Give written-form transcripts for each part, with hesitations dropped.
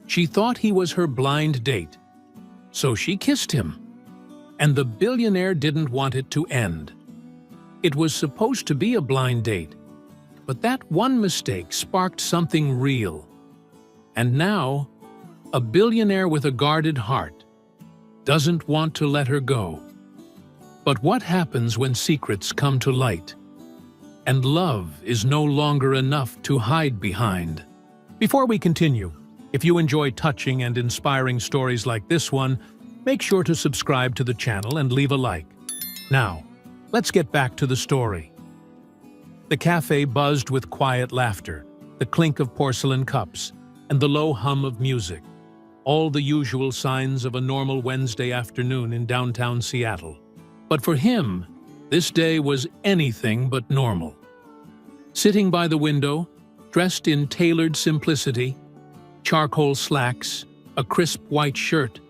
She thought he was her blind date, so she kissed him. And the billionaire didn't want it to end. It was supposed to be a blind date, but that one mistake sparked something real. And now, a billionaire with a guarded heart doesn't want to let her go. But what happens when secrets come to light, and love is no longer enough to hide behind? Before we continue, if you enjoy touching and inspiring stories like this one, make sure to subscribe to the channel and leave a like. Now, let's get back to the story. The cafe buzzed with quiet laughter, the clink of porcelain cups, and the low hum of music. All the usual signs of a normal Wednesday afternoon in downtown Seattle. But for him, this day was anything but normal. Sitting by the window, dressed in tailored simplicity, charcoal slacks, a crisp white shirt,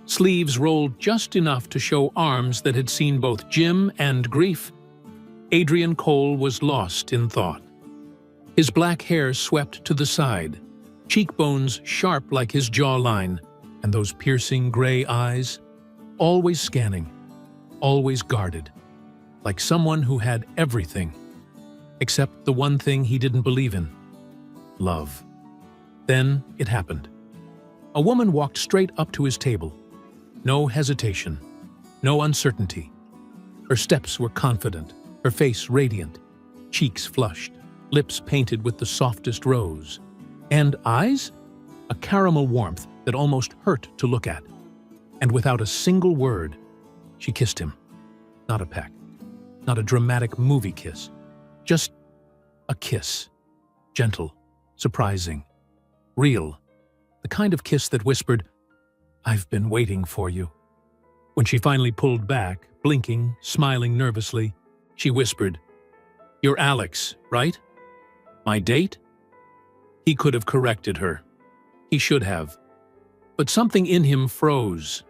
sleeves rolled just enough to show arms that had seen both gym and grief, Adrian Cole was lost in thought. His black hair swept to the side, cheekbones sharp like his jawline, and those piercing gray eyes, always scanning, always guarded, like someone who had everything, except the one thing he didn't believe in: love. Then it happened. A woman walked straight up to his table. No hesitation, no uncertainty. Her steps were confident, her face radiant, cheeks flushed, lips painted with the softest rose, and eyes? A caramel warmth that almost hurt to look at. And without a single word, she kissed him. Not a peck, not a dramatic movie kiss, just a kiss. Gentle, surprising, real, the kind of kiss that whispered, "I've been waiting for you." When she finally pulled back, blinking, smiling nervously, she whispered, "You're Alex, right? My date?" He could have corrected her. He should have. But something in him froze,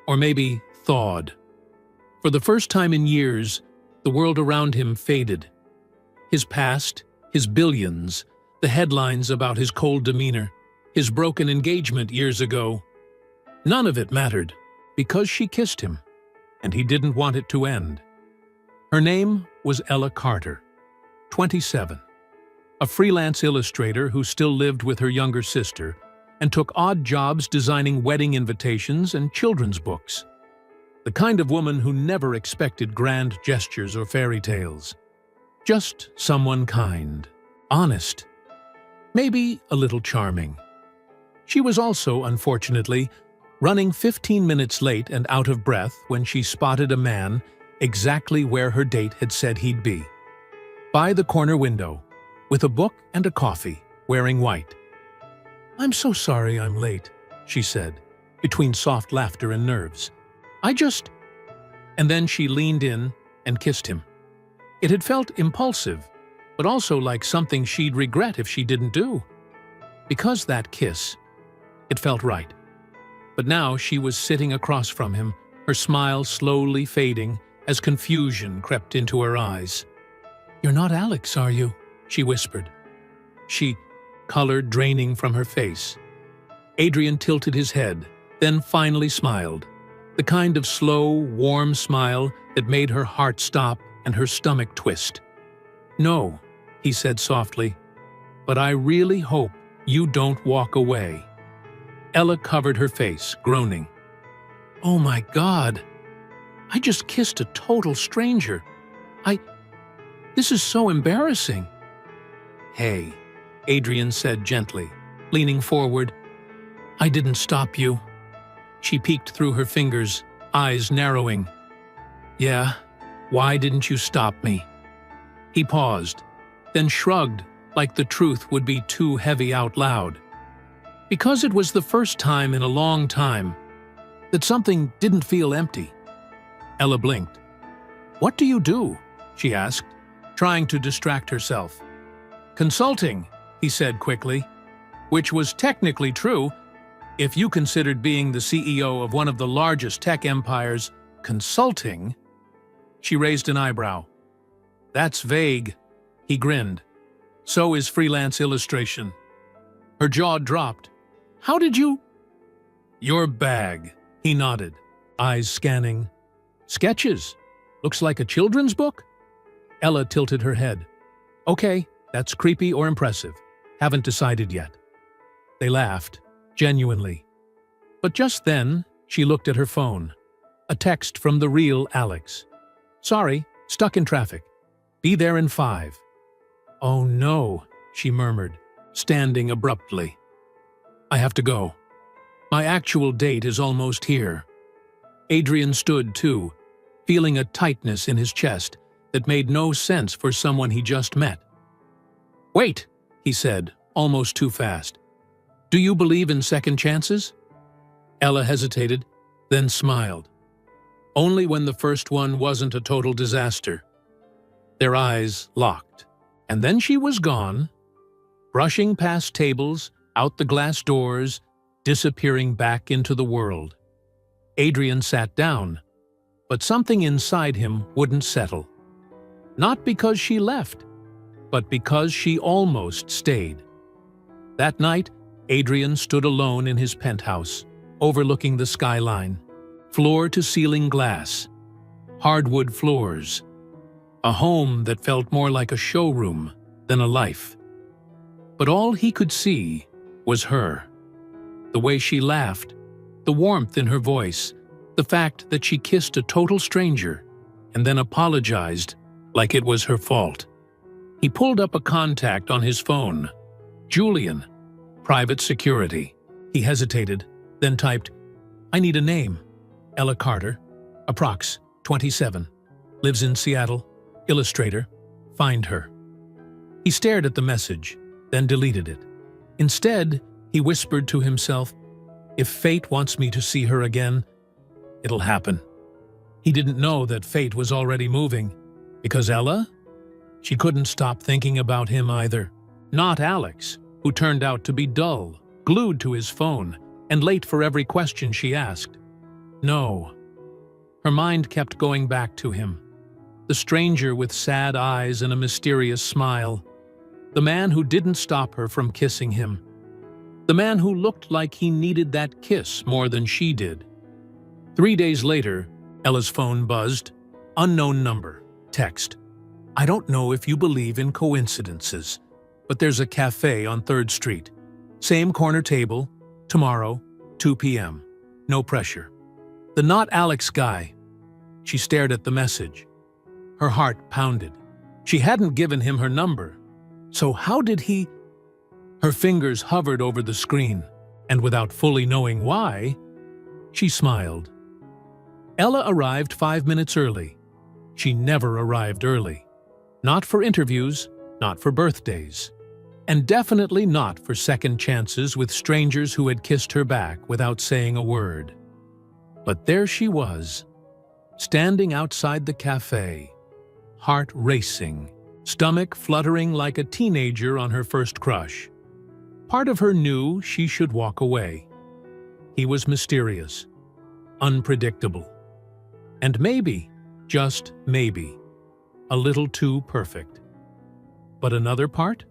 or maybe thawed. For the first time in years, the world around him faded. His past, his billions, the headlines about his cold demeanor, his broken engagement years ago. None of it mattered, because she kissed him, and he didn't want it to end. Her name was Ella Carter, 27, a freelance illustrator who still lived with her younger sister and took odd jobs designing wedding invitations and children's books. The kind of woman who never expected grand gestures or fairy tales. Just someone kind, honest, maybe a little charming. She was also, unfortunately, running 15 minutes late and out of breath when she spotted a man exactly where her date had said he'd be. By the corner window, with a book and a coffee, wearing white. "I'm so sorry I'm late," she said, between soft laughter and nerves. And then she leaned in and kissed him. It had felt impulsive, but also like something she'd regret if she didn't do. Because that kiss, it felt right. But now she was sitting across from him, her smile slowly fading as confusion crept into her eyes. "You're not Alex, are you?" she whispered. She, color draining from her face. Adrian tilted his head, then finally smiled. The kind of slow, warm smile that made her heart stop and her stomach twist. "No," he said softly, "but I really hope you don't walk away." Ella covered her face, groaning. "Oh my God, I just kissed a total stranger. This is so embarrassing." "Hey," Adrian said gently, leaning forward. "I didn't stop you." She peeked through her fingers, eyes narrowing. "Yeah, why didn't you stop me?" He paused, then shrugged like the truth would be too heavy out loud. Because it was the first time in a long time that something didn't feel empty. Ella blinked. "What do you do?" she asked, trying to distract herself. "Consulting," he said quickly, which was technically true. If you considered being the CEO of one of the largest tech empires consulting. She raised an eyebrow. "That's vague." He grinned. "So is freelance illustration." Her jaw dropped. How did you? Your bag, he nodded, eyes scanning. Sketches. Looks like a children's book? Ella tilted her head. Okay, that's creepy or impressive. Haven't decided yet. They laughed, genuinely. But just then, she looked at her phone. A text from the real Alex. Sorry, stuck in traffic. Be there in 5. Oh no, she murmured, standing abruptly. I have to go. My actual date is almost here. Adrian stood too, feeling a tightness in his chest that made no sense for someone he just met. Wait, he said, almost too fast. Do you believe in second chances? Ella hesitated, then smiled. Only when the first one wasn't a total disaster. Their eyes locked, and then she was gone, brushing past tables, out the glass doors, disappearing back into the world. Adrian sat down, but something inside him wouldn't settle. Not because she left, but because she almost stayed. That night, Adrian stood alone in his penthouse, overlooking the skyline, floor-to-ceiling glass, hardwood floors, a home that felt more like a showroom than a life. But all he could see was her. The way she laughed, the warmth in her voice, the fact that she kissed a total stranger and then apologized like it was her fault. He pulled up a contact on his phone. Julian, private security. He hesitated, then typed, I need a name. Ella Carter, approx. 27, lives in Seattle, illustrator, find her. He stared at the message, then deleted it. Instead, he whispered to himself, if fate wants me to see her again, it'll happen. He didn't know that fate was already moving, because Ella? She couldn't stop thinking about him either. Not Alex, who turned out to be dull, glued to his phone, and late for every question she asked. No. Her mind kept going back to him. The stranger with sad eyes and a mysterious smile. The man who didn't stop her from kissing him. The man who looked like he needed that kiss more than she did. 3 days later, Ella's phone buzzed. Unknown number. Text. I don't know if you believe in coincidences, but there's a cafe on 3rd Street. Same corner table. Tomorrow, 2 p.m. No pressure. The not Alex guy. She stared at the message. Her heart pounded. She hadn't given him her number. So how did he? Her fingers hovered over the screen, and without fully knowing why, she smiled. Ella arrived 5 minutes early. She never arrived early. Not for interviews, not for birthdays, and definitely not for second chances with strangers who had kissed her back without saying a word. But there she was, standing outside the cafe, heart racing, stomach fluttering like a teenager on her first crush. Part of her knew she should walk away. He was mysterious, unpredictable, and maybe, just maybe, a little too perfect. But another part?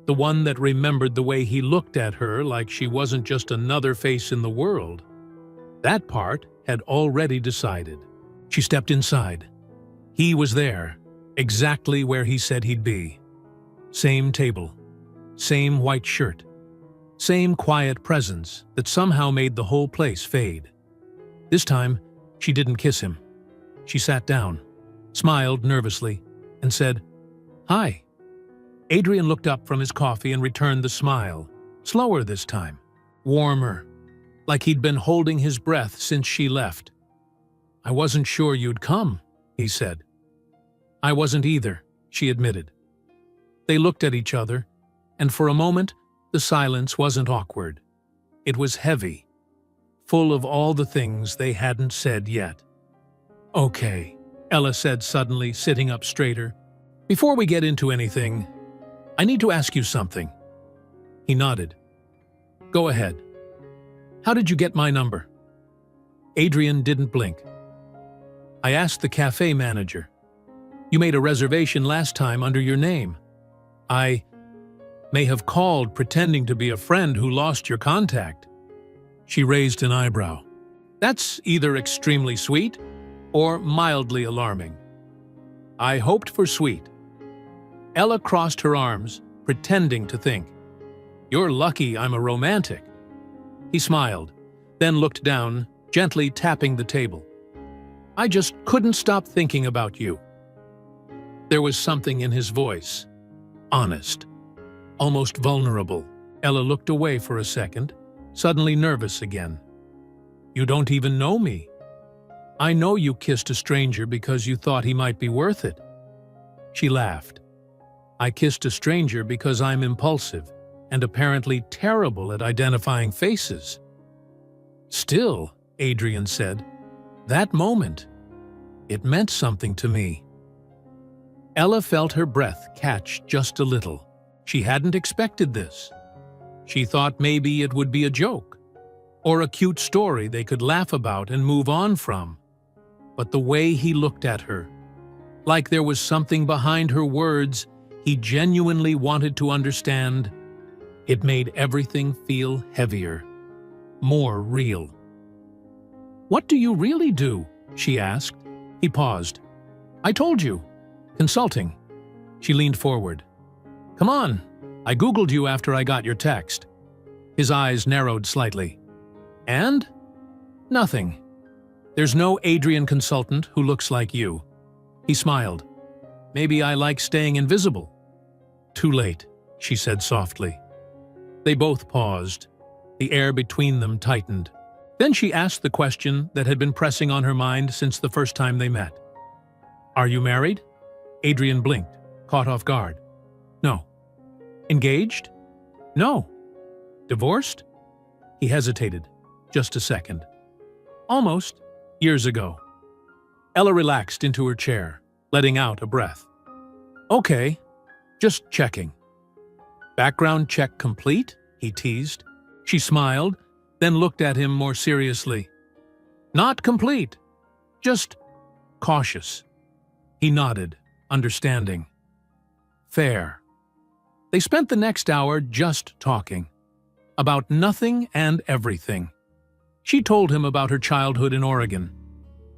The one that remembered the way he looked at her like she wasn't just another face in the world. That part had already decided. She stepped inside. He was there, exactly where he said he'd be. Same table, same white shirt, same quiet presence that somehow made the whole place fade. This time, she didn't kiss him. She sat down, smiled nervously, and said, "Hi." Adrian looked up from his coffee and returned the smile, slower this time, warmer, like he'd been holding his breath since she left. "I wasn't sure you'd come," he said. "I wasn't either," she admitted. They looked at each other, and for a moment, the silence wasn't awkward. It was heavy, full of all the things they hadn't said yet. "Okay," Ella said suddenly, sitting up straighter. "Before we get into anything, I need to ask you something." He nodded. "Go ahead. How did you get my number?" Adrian didn't blink. "I asked the cafe manager. You made a reservation last time under your name. may have called pretending to be a friend who lost your contact." She raised an eyebrow. "That's either extremely sweet or mildly alarming." "I hoped for sweet." Ella crossed her arms, pretending to think. "You're lucky I'm a romantic." He smiled, then looked down, gently tapping the table. "I just couldn't stop thinking about you." There was something in his voice. Honest. Almost vulnerable. Ella looked away for a second, suddenly nervous again. "You don't even know me." "I know you kissed a stranger because you thought he might be worth it." She laughed. "I kissed a stranger because I'm impulsive and apparently terrible at identifying faces." "Still," Adrian said, "that moment, it meant something to me." Ella felt her breath catch just a little. She hadn't expected this. She thought maybe it would be a joke, or a cute story they could laugh about and move on from. But the way he looked at her, like there was something behind her words he genuinely wanted to understand, it made everything feel heavier, more real. "What do you really do?" she asked. He paused. "I told you. Consulting." She leaned forward. "Come on. I Googled you after I got your text." His eyes narrowed slightly. "And?" "Nothing. There's no Adrian consultant who looks like you." He smiled. "Maybe I like staying invisible." "Too late," she said softly. They both paused. The air between them tightened. Then she asked the question that had been pressing on her mind since the first time they met. "Are you married?" Adrian blinked, caught off guard. "No." "Engaged?" "No." "Divorced?" He hesitated. Just a second. "Almost. Years ago." Ella relaxed into her chair, letting out a breath. "Okay. Just checking." "Background check complete?" he teased. She smiled, then looked at him more seriously. "Not complete. Just cautious." He nodded, understanding. "Fair." They spent the next hour just talking. About nothing and everything. She told him about her childhood in Oregon,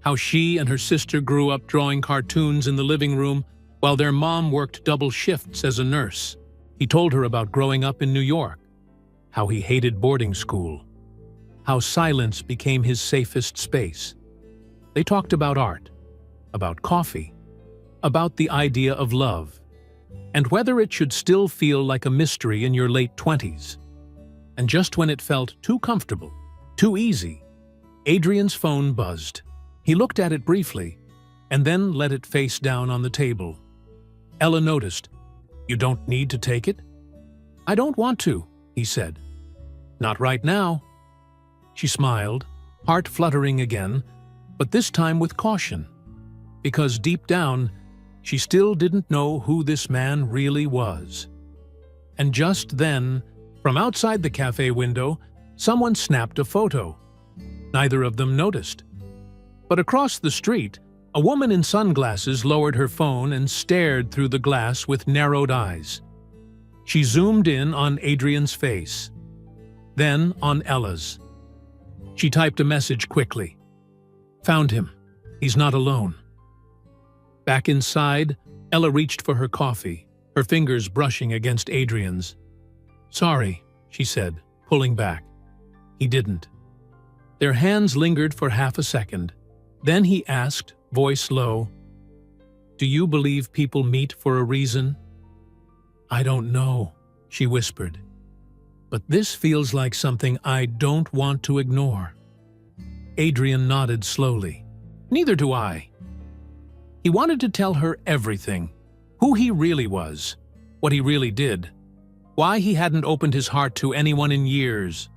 how she and her sister grew up drawing cartoons in the living room while their mom worked double shifts as a nurse. He told her about growing up in New York, how he hated boarding school, how silence became his safest space. They talked about art, about coffee, about the idea of love, and whether it should still feel like a mystery in your late 20s. And just when it felt too comfortable, too easy, Adrian's phone buzzed. He looked at it briefly, and then let it face down on the table. Ella noticed. "You don't need to take it?" "I don't want to," he said. "Not right now." She smiled, heart fluttering again, but this time with caution, because deep down, she still didn't know who this man really was. And just then, from outside the cafe window, someone snapped a photo. Neither of them noticed. But across the street, a woman in sunglasses lowered her phone and stared through the glass with narrowed eyes. She zoomed in on Adrian's face, then on Ella's. She typed a message quickly. "Found him. He's not alone." Back inside, Ella reached for her coffee, her fingers brushing against Adrian's. "Sorry," she said, pulling back. He didn't. Their hands lingered for half a second. Then he asked, voice low, "Do you believe people meet for a reason?" "I don't know," she whispered. "But this feels like something I don't want to ignore." Adrian nodded slowly. "Neither do I." He wanted to tell her everything. Who he really was. What he really did. Why he hadn't opened his heart to anyone in years.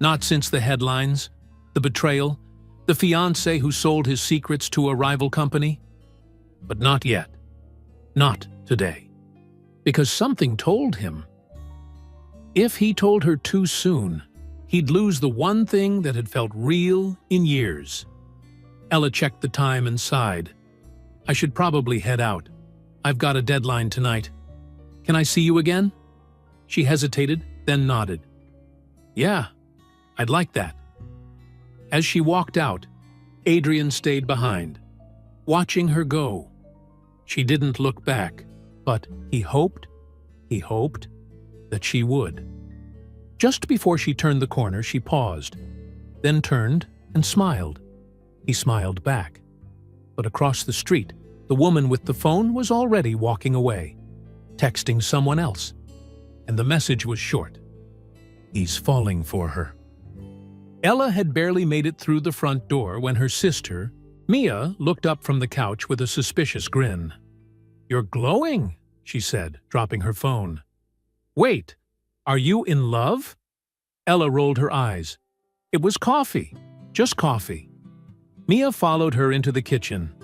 Not since the headlines, the betrayal, the fiancé who sold his secrets to a rival company. But not yet. Not today. Because something told him. If he told her too soon, he'd lose the one thing that had felt real in years. Ella checked the time and sighed. "I should probably head out. I've got a deadline tonight. Can I see you again?" She hesitated, then nodded. Yeah, I'd like that. As she walked out, Adrian stayed behind, watching her go. She didn't look back, but he hoped that she would. Just before she turned the corner, she paused, then turned and smiled. He smiled back. But across the street, the woman with the phone was already walking away, texting someone else. And the message was short. He's falling for her. Ella had barely made it through the front door when her sister, Mia, looked up from the couch with a suspicious grin. "You're glowing," she said, dropping her phone. "Wait, are you in love?" Ella rolled her eyes. It was coffee, just coffee. Mia followed her into the kitchen.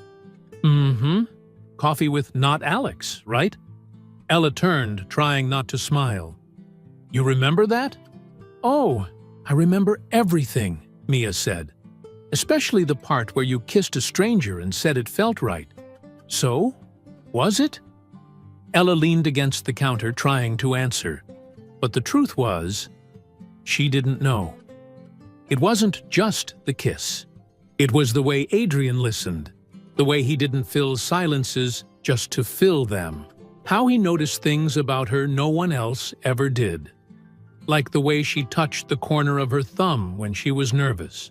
Coffee with not Alex, right? Ella turned, trying not to smile. "You remember that?" "Oh, I remember everything," Mia said. "Especially the part where you kissed a stranger and said it felt right. So, was it?" Ella leaned against the counter, trying to answer. But the truth was, she didn't know. It wasn't just the kiss. It was the way Adrian listened, the way he didn't fill silences just to fill them. How he noticed things about her no one else ever did. Like the way she touched the corner of her thumb when she was nervous.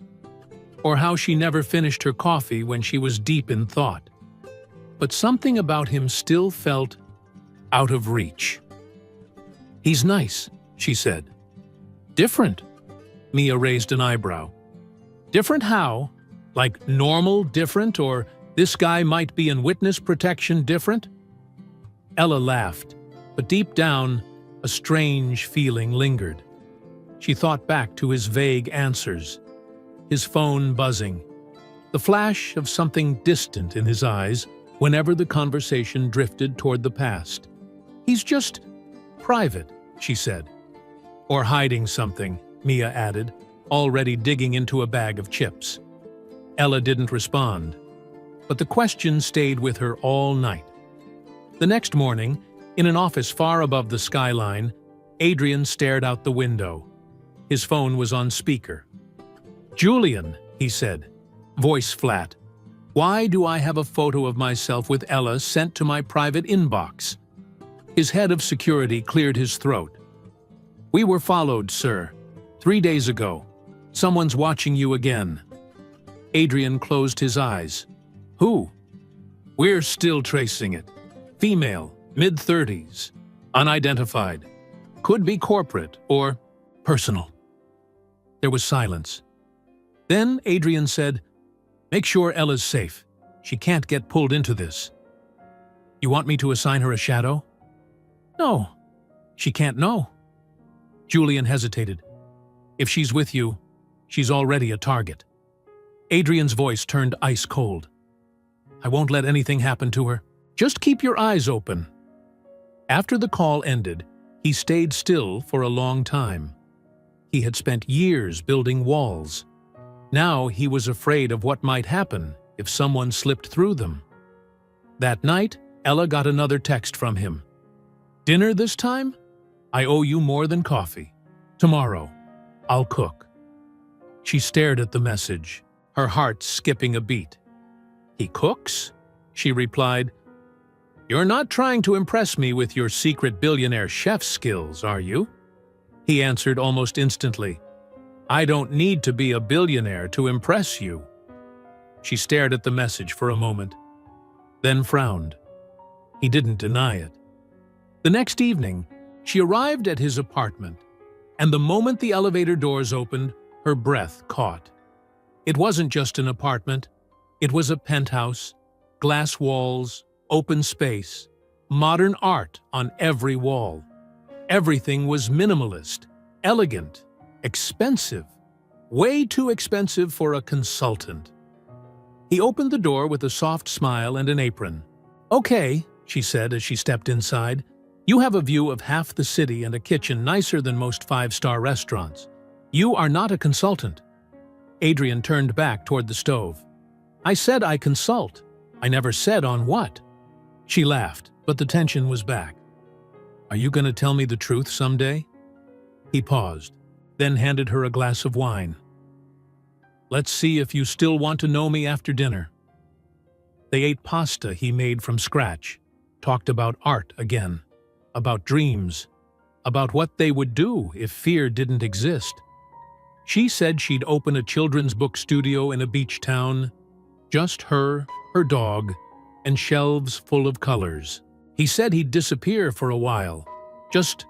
Or how she never finished her coffee when she was deep in thought. But something about him still felt out of reach. "He's nice," she said. "Different?" Mia raised an eyebrow. "Different how? Like normal different, or this guy might be in witness protection different?" Ella laughed, but deep down, a strange feeling lingered. She thought back to his vague answers, his phone buzzing, the flash of something distant in his eyes whenever the conversation drifted toward the past. "He's just private," she said. "Or hiding something," Mia added, already digging into a bag of chips. Ella didn't respond, but the question stayed with her all night. The next morning, in an office far above the skyline, Adrian stared out the window. His phone was on speaker. "Julian," he said, voice flat, "why do I have a photo of myself with Ella sent to my private inbox?" His head of security cleared his throat. "We were followed, sir. 3 days ago. Someone's watching you again." Adrian closed his eyes. "Who?" "We're still tracing it. Female, mid-30s, unidentified. Could be corporate or personal." There was silence. Then Adrian said, "Make sure Ella's safe. She can't get pulled into this." "You want me to assign her a shadow?" "No. She can't know." Julian hesitated. "If she's with you, she's already a target." Adrian's voice turned ice cold. "I won't let anything happen to her. Just keep your eyes open." After the call ended, he stayed still for a long time. He had spent years building walls. Now he was afraid of what might happen if someone slipped through them. That night, Ella got another text from him. "Dinner this time? I owe you more than coffee. Tomorrow, I'll cook." She stared at the message, her heart skipping a beat. "He cooks?" she replied. "You're not trying to impress me with your secret billionaire chef skills, are you?" He answered almost instantly. "I don't need to be a billionaire to impress you." She stared at the message for a moment, then frowned. He didn't deny it. The next evening, she arrived at his apartment, and the moment the elevator doors opened, her breath caught. It wasn't just an apartment. It was a penthouse, glass walls, open space, modern art on every wall. Everything was minimalist, elegant, expensive, way too expensive for a consultant. He opened the door with a soft smile and an apron. "Okay," she said as she stepped inside. "You have a view of half the city and a kitchen nicer than most five-star restaurants. You are not a consultant." Adrian turned back toward the stove. "I said I consult. I never said on what." She laughed, but the tension was back. Are you going to tell me the truth someday? He paused, then handed her a glass of wine. Let's see if you still want to know me after dinner. They ate pasta he made from scratch, talked about art again, about dreams, about what they would do if fear didn't exist. She said she'd open a children's book studio in a beach town, just her dog, and shelves full of colors. He said he'd disappear for a while, just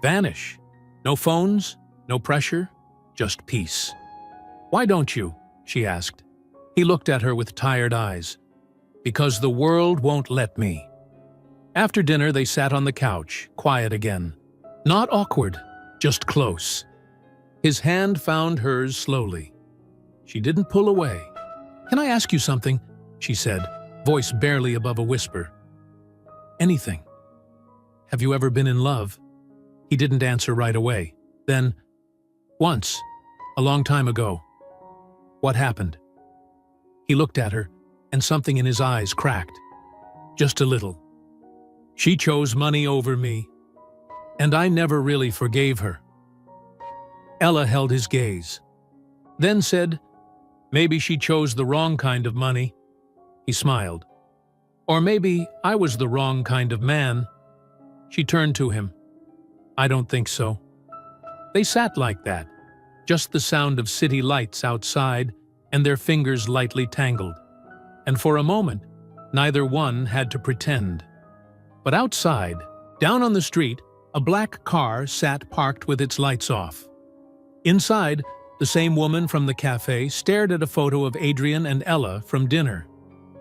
vanish. No phones, no pressure, just peace. Why don't you? She asked. He looked at her with tired eyes. Because the world won't let me. After dinner, they sat on the couch, quiet again. Not awkward, just close. His hand found hers slowly. She didn't pull away. Can I ask you something? She said, voice barely above a whisper. Anything. Have you ever been in love? He didn't answer right away. Then, once, a long time ago. What happened? He looked at her, and something in his eyes cracked. Just a little. She chose money over me, and I never really forgave her. Ella held his gaze, then said, maybe she chose the wrong kind of money. He smiled. Or maybe I was the wrong kind of man. She turned to him. I don't think so. They sat like that, just the sound of city lights outside and their fingers lightly tangled. And for a moment, neither one had to pretend. But outside, down on the street, a black car sat parked with its lights off. Inside, the same woman from the cafe stared at a photo of Adrian and Ella from dinner.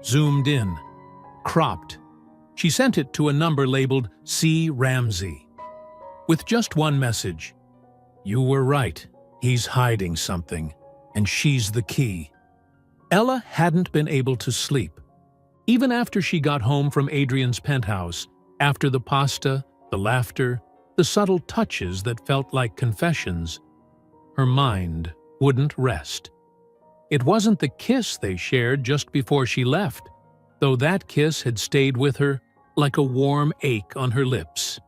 Zoomed in. Cropped. She sent it to a number labeled C. Ramsey. With just one message. You were right. He's hiding something. And she's the key. Ella hadn't been able to sleep. Even after she got home from Adrian's penthouse, after the pasta, the laughter, the subtle touches that felt like confessions, her mind wouldn't rest. It wasn't the kiss they shared just before she left, though that kiss had stayed with her like a warm ache on her lips.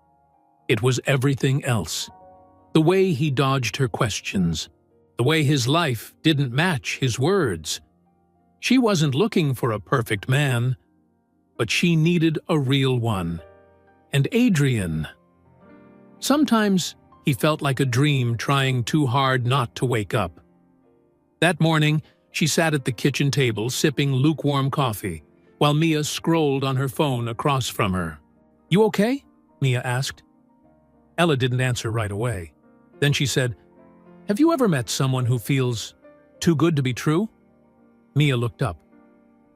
It was everything else. The way he dodged her questions, the way his life didn't match his words. She wasn't looking for a perfect man, but she needed a real one. And Adrian. Sometimes he felt like a dream trying too hard not to wake up. That morning, she sat at the kitchen table sipping lukewarm coffee, while Mia scrolled on her phone across from her. You okay? Mia asked. Ella didn't answer right away. Then she said, have you ever met someone who feels too good to be true? Mia looked up.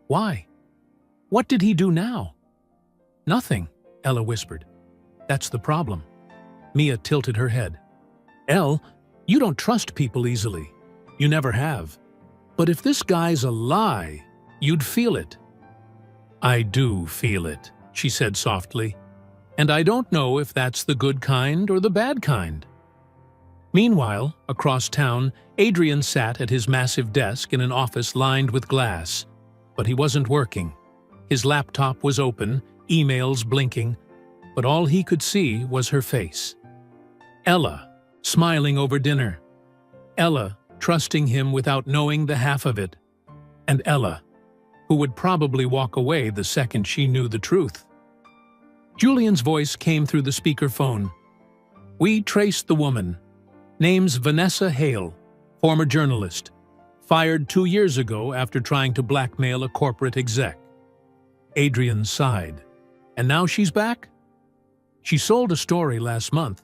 Why? What did he do now? Nothing, Ella whispered. That's the problem. Mia tilted her head. Elle, you don't trust people easily. You never have. But if this guy's a lie, you'd feel it. I do feel it, she said softly. And I don't know if that's the good kind or the bad kind. Meanwhile, across town, Adrian sat at his massive desk in an office lined with glass. But he wasn't working. His laptop was open, emails blinking, but all he could see was her face. Ella, smiling over dinner. Ella, trusting him without knowing the half of it. And Ella, who would probably walk away the second she knew the truth. Julian's voice came through the speakerphone. We traced the woman. Name's Vanessa Hale, former journalist. Fired 2 years ago after trying to blackmail a corporate exec. Adrian sighed. And now she's back? She sold a story last month.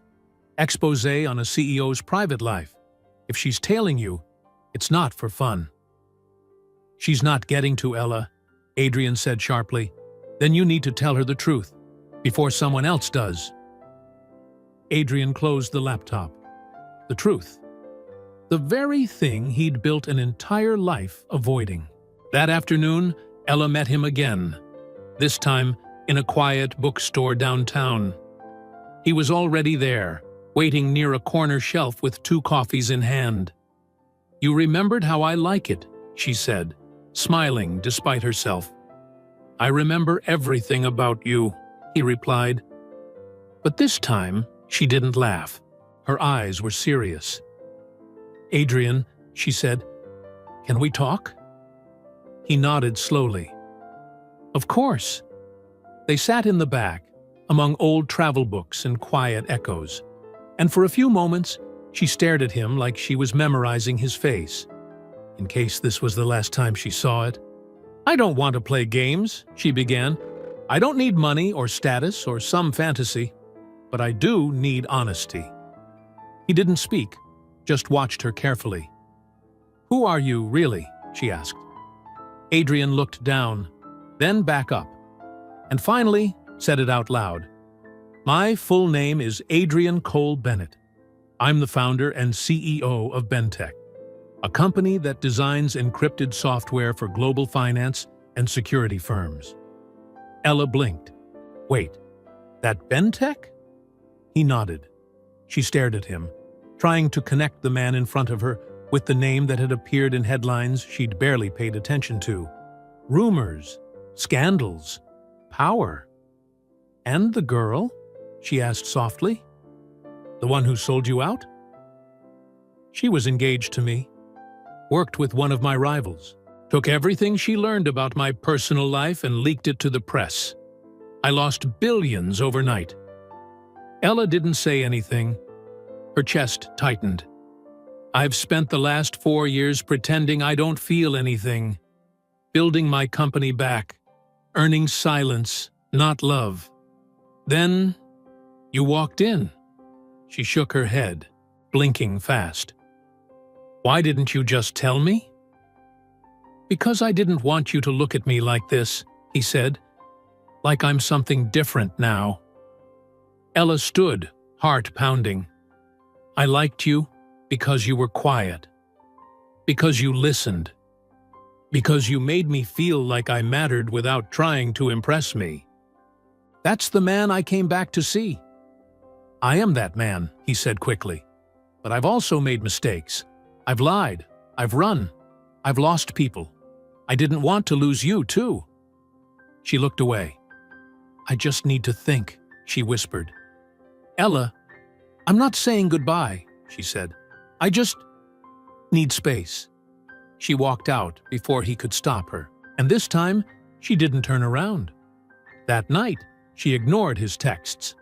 Exposé on a CEO's private life. If she's tailing you, it's not for fun. She's not getting to Ella, Adrian said sharply. Then you need to tell her the truth, before someone else does. Adrian closed the laptop. The truth. The very thing he'd built an entire life avoiding. That afternoon, Ella met him again, this time in a quiet bookstore downtown. He was already there, waiting near a corner shelf with 2 coffees in hand. You remembered how I like it, she said, smiling despite herself. I remember everything about you, he replied. But this time, she didn't laugh. Her eyes were serious. "Adrian," she said, "can we talk?" He nodded slowly. "Of course." They sat in the back, among old travel books and quiet echoes, and for a few moments she stared at him like she was memorizing his face, in case this was the last time she saw it. "I don't want to play games," she began. "I don't need money or status or some fantasy, but I do need honesty." He didn't speak, just watched her carefully. "Who are you, really?" she asked. Adrian looked down, then back up, and finally said it out loud. "My full name is Adrian Cole Bennett. I'm the founder and CEO of Bentech, a company that designs encrypted software for global finance and security firms." Ella blinked. "Wait, that Bentech?" He nodded. She stared at him, trying to connect the man in front of her with the name that had appeared in headlines she'd barely paid attention to. Rumors, scandals, power. "And the girl?" she asked softly. "The one who sold you out?" "She was engaged to me, worked with one of my rivals, took everything she learned about my personal life and leaked it to the press. I lost billions overnight." Ella didn't say anything. Her chest tightened. "I've spent the last 4 years pretending I don't feel anything, building my company back, earning silence, not love. Then you walked in." She shook her head, blinking fast. "Why didn't you just tell me?" "Because I didn't want you to look at me like this," he said, "like I'm something different now." Ella stood, heart pounding. "I liked you because you were quiet, because you listened, because you made me feel like I mattered without trying to impress me. That's the man I came back to see." "I am that man," he said quickly. "But I've also made mistakes. I've lied. I've run. I've lost people. I didn't want to lose you, too." She looked away. "I just need to think," she whispered. "Ella, I'm not saying goodbye," she said. "I just need space." She walked out before he could stop her, and this time she didn't turn around. That night, she ignored his texts,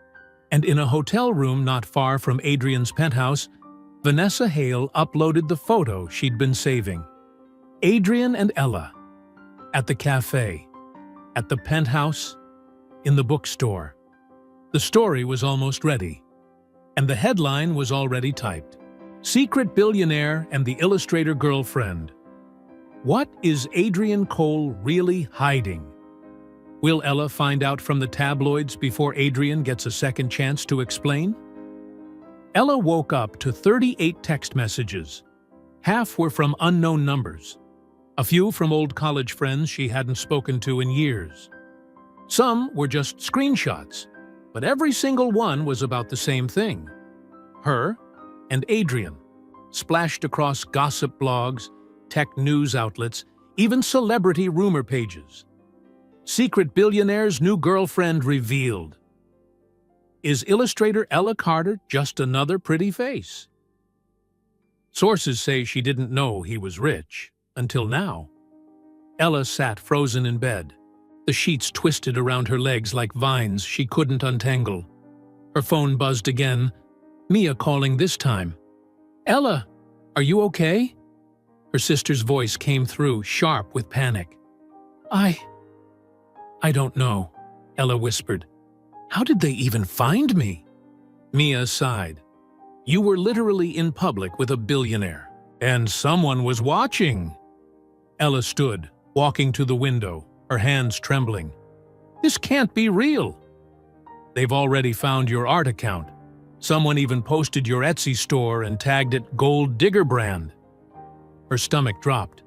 and in a hotel room not far from Adrian's penthouse, Vanessa Hale uploaded the photo she'd been saving. Adrian and Ella, at the cafe, at the penthouse, in the bookstore. The story was almost ready, and the headline was already typed. "Secret Billionaire and the Illustrator Girlfriend. What is Adrian Cole really hiding?" Will Ella find out from the tabloids before Adrian gets a second chance to explain? Ella woke up to 38 text messages. Half were from unknown numbers. A few from old college friends she hadn't spoken to in years. Some were just screenshots, but every single one was about the same thing. Her and Adrian, splashed across gossip blogs, tech news outlets, even celebrity rumor pages. Secret billionaire's new girlfriend revealed. Is illustrator Ella Carter just another pretty face? Sources say she didn't know he was rich, until now. Ella sat frozen in bed, the sheets twisted around her legs like vines she couldn't untangle. Her phone buzzed again, Mia calling this time. "Ella, are you okay?" Her sister's voice came through, sharp with panic. I don't know," Ella whispered. "How did they even find me?" Mia sighed. "You were literally in public with a billionaire, and someone was watching." Ella stood, walking to the window, her hands trembling. "This can't be real." "They've already found your art account. Someone even posted your Etsy store and tagged it Gold Digger Brand." Her stomach dropped.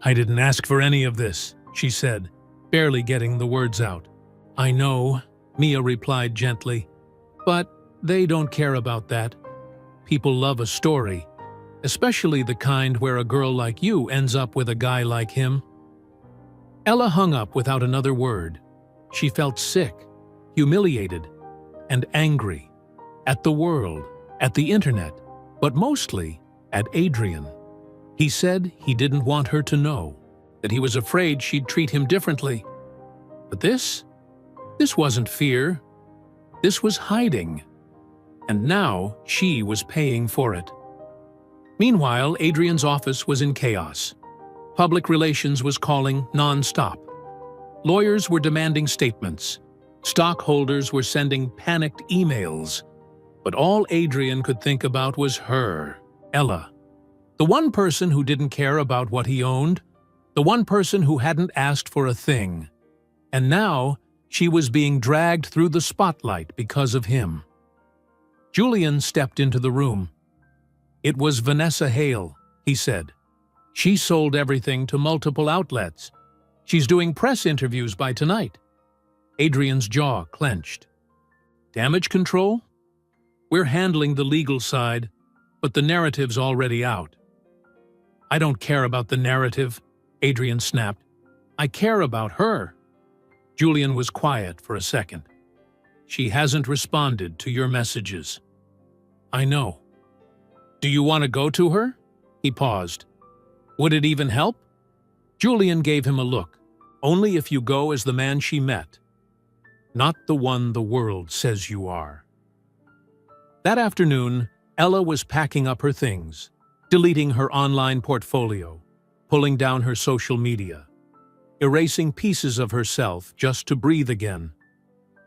"I didn't ask for any of this," she said, barely getting the words out. "I know," Mia replied gently, "but they don't care about that. People love a story, especially the kind where a girl like you ends up with a guy like him." Ella hung up without another word. She felt sick, humiliated, and angry. At the world, at the internet, but mostly at Adrian. He said he didn't want her to know, that he was afraid she'd treat him differently. But this wasn't fear. This was hiding. And now she was paying for it. Meanwhile, Adrian's office was in chaos. Public relations was calling non-stop. Lawyers were demanding statements. Stockholders were sending panicked emails. But all Adrian could think about was her, Ella. The one person who didn't care about what he owned. The one person who hadn't asked for a thing. And now she was being dragged through the spotlight because of him. Julian stepped into the room. It was Vanessa Hale, he said. She sold everything to multiple outlets. She's doing press interviews by tonight. Adrian's jaw clenched. Damage control? We're handling the legal side, but the narrative's already out. I don't care about the narrative, Adrian snapped. I care about her. Julian was quiet for a second. She hasn't responded to your messages. I know. Do you want to go to her? He paused. Would it even help? Julian gave him a look. Only if you go as the man she met. Not the one the world says you are. That afternoon, Ella was packing up her things, deleting her online portfolio, pulling down her social media, erasing pieces of herself just to breathe again.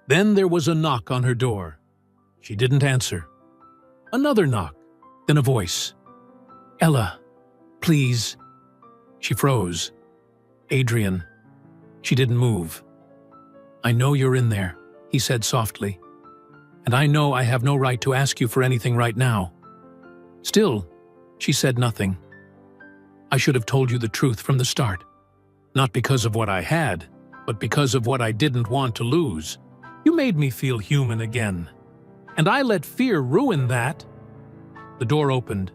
Then there was a knock on her door. She didn't answer. Another knock, then a voice. Ella, please. She froze. Adrian. She didn't move. I know you're in there, he said softly. And I know I have no right to ask you for anything right now. Still, she said nothing. I should have told you the truth from the start. Not because of what I had, but because of what I didn't want to lose. You made me feel human again. And I let fear ruin that. The door opened.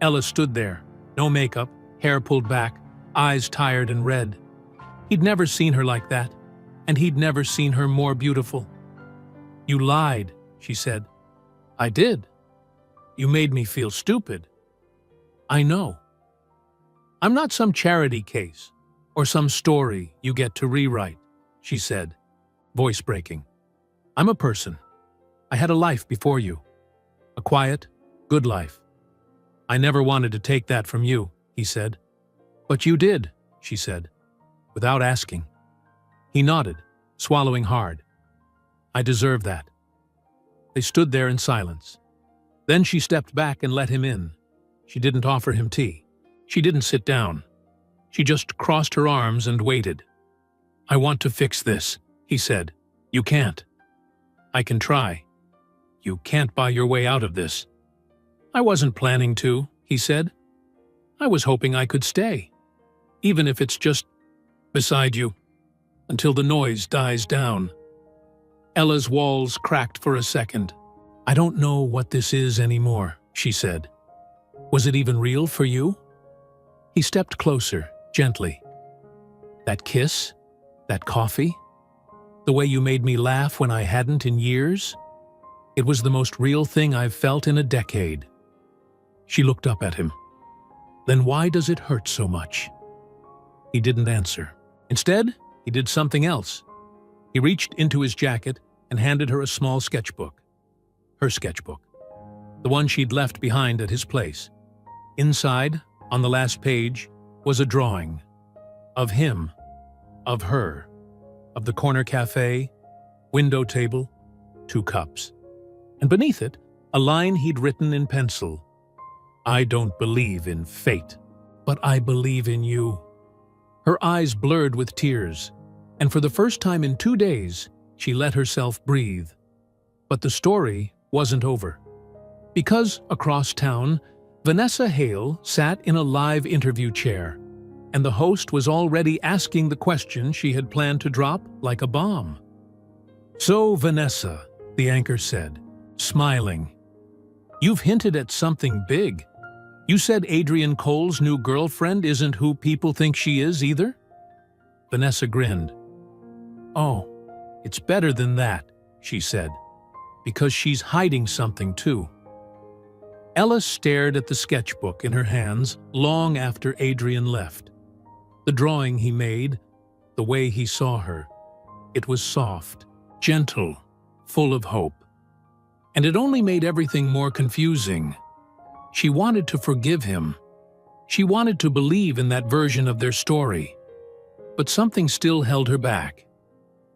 Ella stood there, no makeup, hair pulled back, eyes tired and red. He'd never seen her like that, and he'd never seen her more beautiful. You lied, she said. I did. You made me feel stupid. I know. I'm not some charity case or some story you get to rewrite, she said, voice breaking. I'm a person. I had a life before you. A quiet, good life. I never wanted to take that from you, he said. But you did, she said, without asking. He nodded, swallowing hard. I deserve that. They stood there in silence. Then she stepped back and let him in. She didn't offer him tea. She didn't sit down. She just crossed her arms and waited. I want to fix this, he said. You can't. I can try. You can't buy your way out of this. I wasn't planning to, he said. I was hoping I could stay, even if it's just beside you, until the noise dies down. Ella's walls cracked for a second. I don't know what this is anymore, she said. Was it even real for you? He stepped closer, gently. That kiss? That coffee? The way you made me laugh when I hadn't in years? It was the most real thing I've felt in a decade. She looked up at him. Then why does it hurt so much? He didn't answer. Instead, he did something else. He reached into his jacket and handed her a small sketchbook. Her sketchbook. The one she'd left behind at his place. Inside, on the last page, was a drawing. Of him. Of her. Of the corner cafe, window table, 2 cups. And beneath it, a line he'd written in pencil. I don't believe in fate, but I believe in you. Her eyes blurred with tears, and for the first time in 2 days, she let herself breathe. But the story wasn't over. Because across town, Vanessa Hale sat in a live interview chair, and the host was already asking the question she had planned to drop like a bomb. So, Vanessa, the anchor said, smiling, you've hinted at something big. You said Adrian Cole's new girlfriend isn't who people think she is either? Vanessa grinned. Oh, it's better than that, she said. because she's hiding something too. Ella stared at the sketchbook in her hands long after Adrian left. The drawing he made, the way he saw her, it was soft, gentle, full of hope. And it only made everything more confusing. She wanted to forgive him. She wanted to believe in that version of their story. But something still held her back.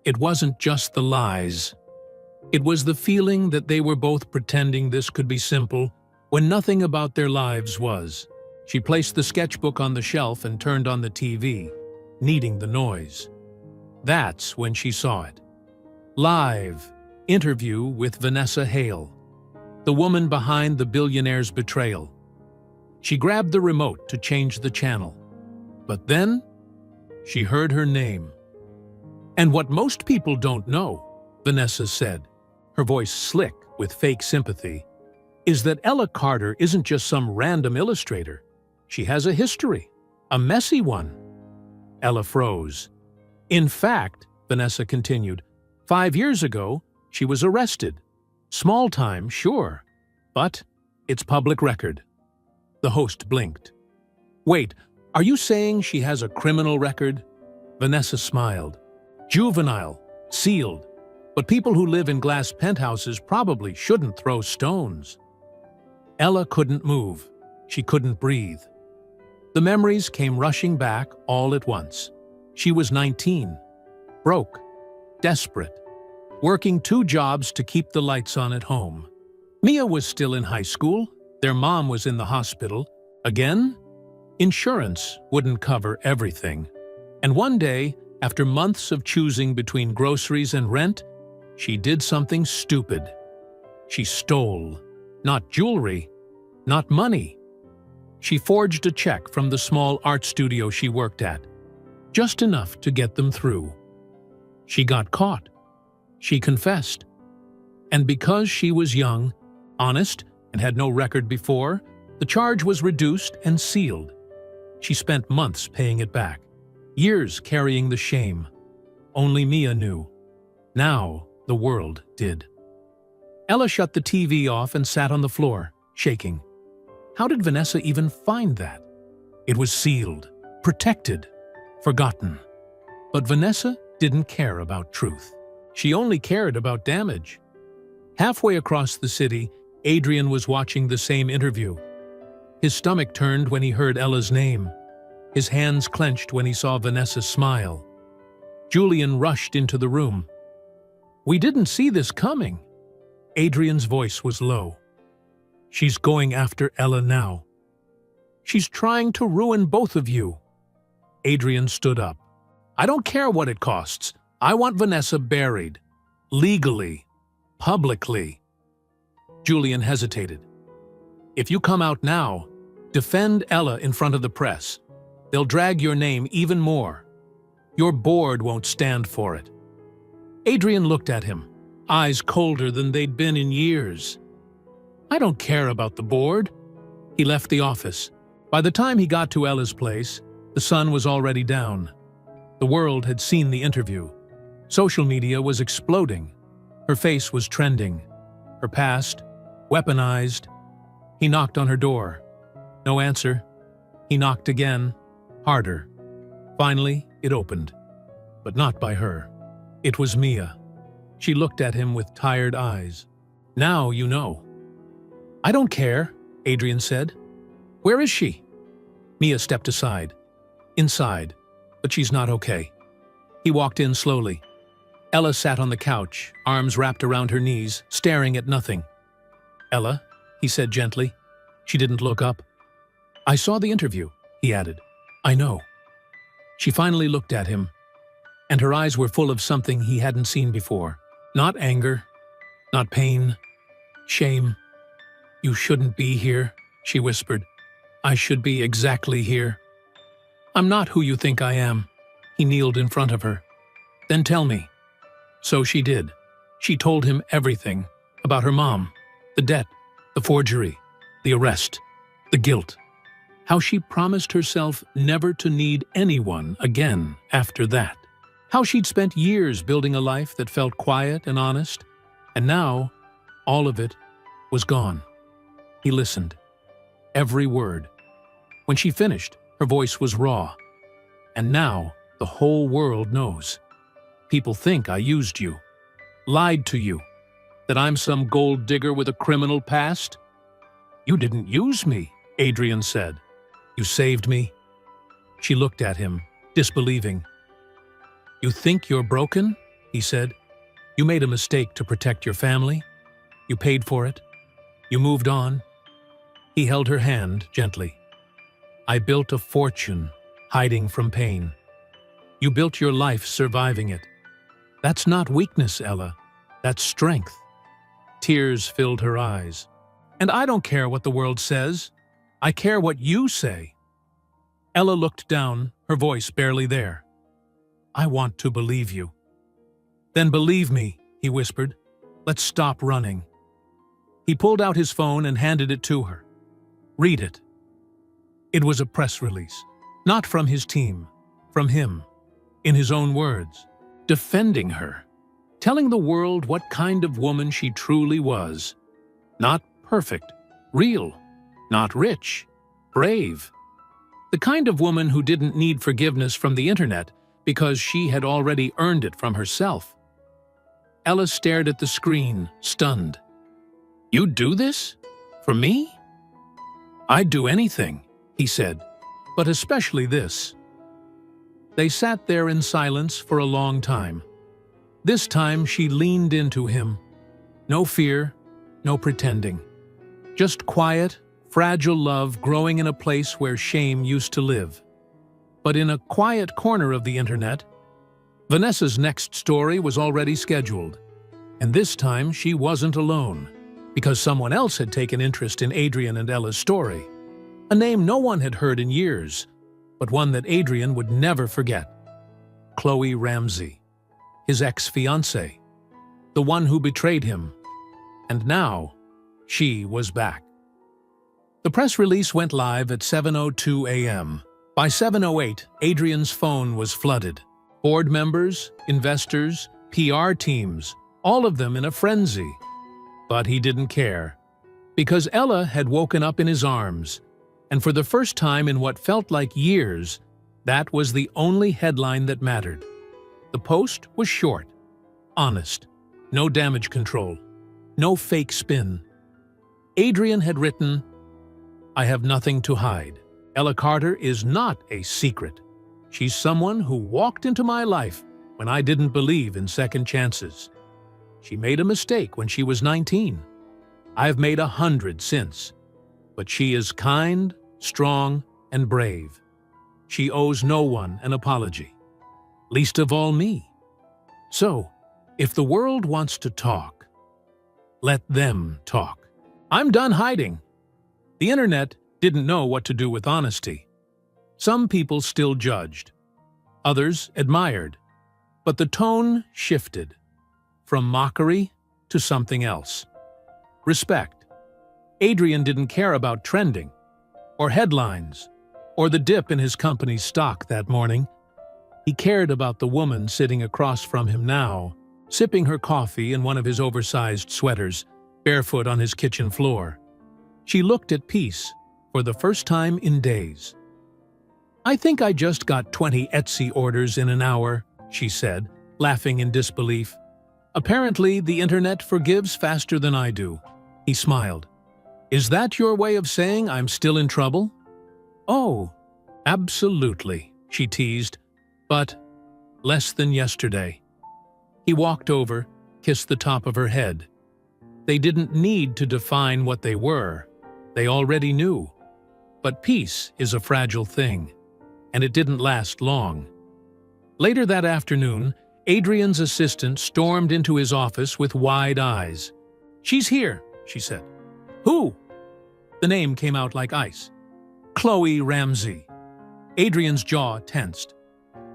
It wasn't just the lies. It was the feeling that they were both pretending this could be simple when nothing about their lives was. She placed the sketchbook on the shelf and turned on the TV, needing the noise. That's when she saw it. Live interview with Vanessa Hale, the woman behind the billionaire's betrayal. She grabbed the remote to change the channel. But then, she heard her name. "And what most people don't know," Vanessa said, her voice slick with fake sympathy, "is that Ella Carter isn't just some random illustrator. She has a history, a messy one." Ella froze. "In fact," Vanessa continued, 5 years ago, she was arrested. Small time, sure, but it's public record." The host blinked. "Wait, are you saying she has a criminal record?" Vanessa smiled. "Juvenile, sealed, but people who live in glass penthouses probably shouldn't throw stones." Ella couldn't move. She couldn't breathe. The memories came rushing back all at once. She was 19, broke, desperate, working 2 jobs to keep the lights on at home. Mia was still in high school. Their mom was in the hospital. Again, insurance wouldn't cover everything. And one day, after months of choosing between groceries and rent, she did something stupid. She stole. Not jewelry, not money. She forged a check from the small art studio she worked at, just enough to get them through. She got caught. She confessed. And because she was young, honest, and had no record before, the charge was reduced and sealed. She spent months paying it back, years carrying the shame. Only Mia knew. Now the world did. Ella shut the TV off and sat on the floor, shaking. How did Vanessa even find that? It was sealed, protected, forgotten. But Vanessa didn't care about truth. She only cared about damage. Halfway across the city, Adrian was watching the same interview. His stomach turned when he heard Ella's name. His hands clenched when he saw Vanessa smile. Julian rushed into the room. "We didn't see this coming." Adrian's voice was low. "She's going after Ella now. She's trying to ruin both of you." Adrian stood up. "I don't care what it costs. I want Vanessa buried. Legally. Publicly." Julian hesitated. "If you come out now, defend Ella in front of the press. They'll drag your name even more. Your board won't stand for it." Adrian looked at him, eyes colder than they'd been in years. "I don't care about the board." He left the office. By the time he got to Ella's place, the sun was already down. The world had seen the interview. Social media was exploding. Her face was trending. Her past, weaponized. He knocked on her door. No answer. He knocked again, harder. Finally, it opened. But not by her. It was Mia. She looked at him with tired eyes. "Now you know." "I don't care," Adrian said. "Where is she?" Mia stepped aside. "Inside, but she's not okay." He walked in slowly. Ella sat on the couch, arms wrapped around her knees, staring at nothing. "Ella," he said gently. She didn't look up. "I saw the interview," he added. "I know." She finally looked at him, and her eyes were full of something he hadn't seen before. Not anger, not pain, shame. "You shouldn't be here," she whispered. "I should be exactly here." "I'm not who you think I am." He kneeled in front of her. "Then tell me." So she did. She told him everything about her mom, the debt, the forgery, the arrest, the guilt. How she promised herself never to need anyone again after that. How she'd spent years building a life that felt quiet and honest, and now All of it was gone. He listened. Every word. When she finished, her voice was raw. And now, the whole world knows. People think I used you, lied to you, that I'm some gold digger with a criminal past. You didn't use me, Adrian said. You saved me. She looked at him, disbelieving. You think you're broken? He said. You made a mistake to protect your family. You paid for it. You moved on. He held her hand gently. I built a fortune, hiding from pain. You built your life surviving it. That's not weakness, Ella. That's strength. Tears filled her eyes. And I don't care what the world says. I care what you say. Ella looked down, her voice barely there. I want to believe you. Then believe me, he whispered. Let's stop running. He pulled out his phone and handed it to her. Read it. It was a press release, not from his team, from him, in his own words, defending her, telling the world what kind of woman she truly was. Not perfect, real, not rich, brave. The kind of woman who didn't need forgiveness from the internet because she had already earned it from herself. Ella stared at the screen, stunned. You'd do this? For me? I'd do anything, he said, but especially this. They sat there in silence for a long time. This time she leaned into him. No fear, no pretending. Just quiet, fragile love growing in a place where shame used to live. But in a quiet corner of the internet, Vanessa's next story was already scheduled. And this time she wasn't alone, because someone else had taken interest in Adrian and Ella's story. A name no one had heard in years, but one that Adrian would never forget. Chloe Ramsey, his ex-fiancée, the one who betrayed him. And now, she was back. The press release went live at 7:02 a.m. By 7:08, Adrian's phone was flooded. Board members, investors, PR teams, all of them in a frenzy. But he didn't care, because Ella had woken up in his arms, and for the first time in what felt like years, that was the only headline that mattered. The post was short, honest, no damage control, no fake spin. Adrian had written, I have nothing to hide. Ella Carter is not a secret. She's someone who walked into my life when I didn't believe in second chances. She made a mistake when she was 19. I've made 100 since. But she is kind, strong, and brave. She owes no one an apology, least of all me. So, if the world wants to talk, let them talk. I'm done hiding. The internet didn't know what to do with honesty. Some people still judged. Others admired. But the tone shifted, from mockery to something else. Respect. Adrian didn't care about trending, or headlines, or the dip in his company's stock that morning. He cared about the woman sitting across from him now, sipping her coffee in one of his oversized sweaters, barefoot on his kitchen floor. She looked at peace for the first time in days. I think I just got 20 Etsy orders in an hour, she said, laughing in disbelief. Apparently, the internet forgives faster than I do. He smiled. Is that your way of saying I'm still in trouble? Oh, absolutely, she teased, but less than yesterday. He walked over, kissed the top of her head. They didn't need to define what they were. They already knew. But peace is a fragile thing, and it didn't last long. Later that afternoon, Adrian's assistant stormed into his office with wide eyes. She's here, she said. Who? The name came out like ice. Chloe Ramsey. Adrian's jaw tensed.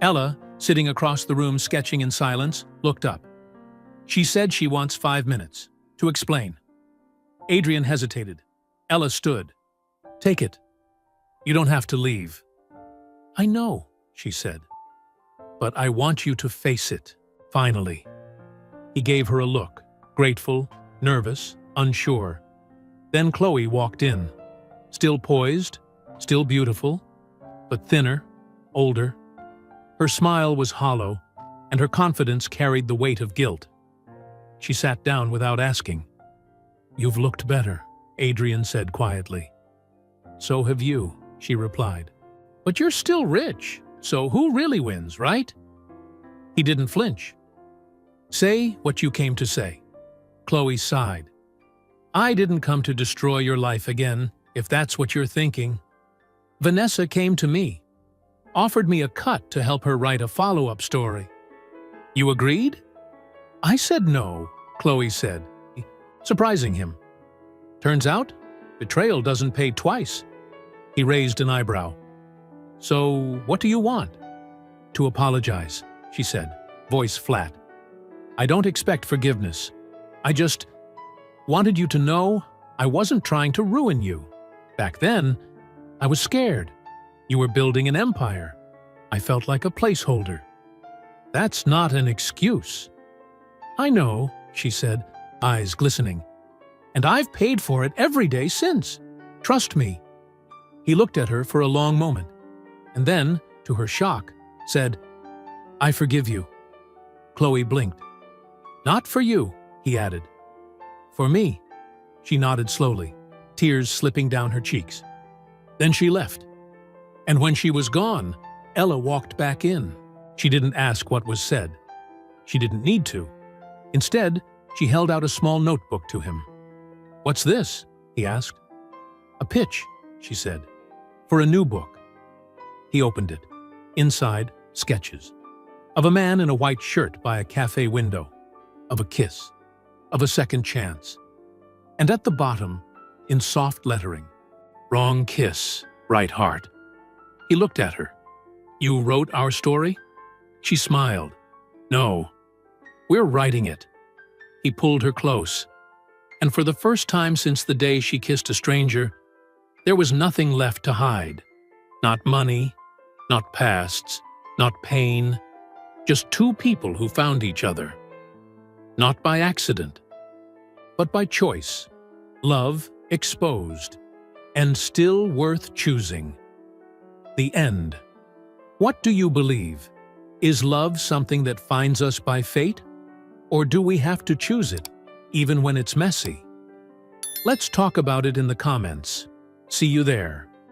Ella, sitting across the room sketching in silence, looked up. She said she wants 5 minutes to explain. Adrian hesitated. Ella stood. Take it. You don't have to leave. I know, she said. But I want you to face it, finally. He gave her a look, grateful, nervous, unsure. Then Chloe walked in, still poised, still beautiful, but thinner, older. Her smile was hollow, and her confidence carried the weight of guilt. She sat down without asking. "You've looked better," Adrian said quietly. "So have you," she replied. "But you're still rich, so who really wins, right?" He didn't flinch. "Say what you came to say." Chloe sighed. "I didn't come to destroy your life again, if that's what you're thinking. Vanessa came to me, offered me a cut to help her write a follow-up story. You agreed?" "I said no," Chloe said, surprising him. "Turns out, betrayal doesn't pay twice." He raised an eyebrow. "So, what do you want?" "To apologize," she said, voice flat. "I don't expect forgiveness. I just wanted you to know I wasn't trying to ruin you. Back then, I was scared. You were building an empire. I felt like a placeholder." "That's not an excuse." "I know," she said, eyes glistening. "And I've paid for it every day since. Trust me." He looked at her for a long moment, and then, to her shock, said, "I forgive you." Chloe blinked. "Not for you," he added. "For me." She nodded slowly, tears slipping down her cheeks. Then she left. And when she was gone, Ella walked back in. She didn't ask what was said. She didn't need to. Instead, she held out a small notebook to him. "What's this?" he asked. "A pitch," she said, "for a new book." He opened it. Inside, sketches. Of a man in a white shirt by a cafe window. Of a kiss. Of a second chance. And at the bottom, in soft lettering, "Wrong kiss, right heart." He looked at her. "You wrote our story?" She smiled. "No, we're writing it." He pulled her close. And for the first time since the day she kissed a stranger, there was nothing left to hide. Not money, not pasts, not pain. Just two people who found each other. Not by accident, but by choice. Love exposed, and still worth choosing. The end. What do you believe? Is love something that finds us by fate? Or do we have to choose it, even when it's messy? Let's talk about it in the comments. See you there.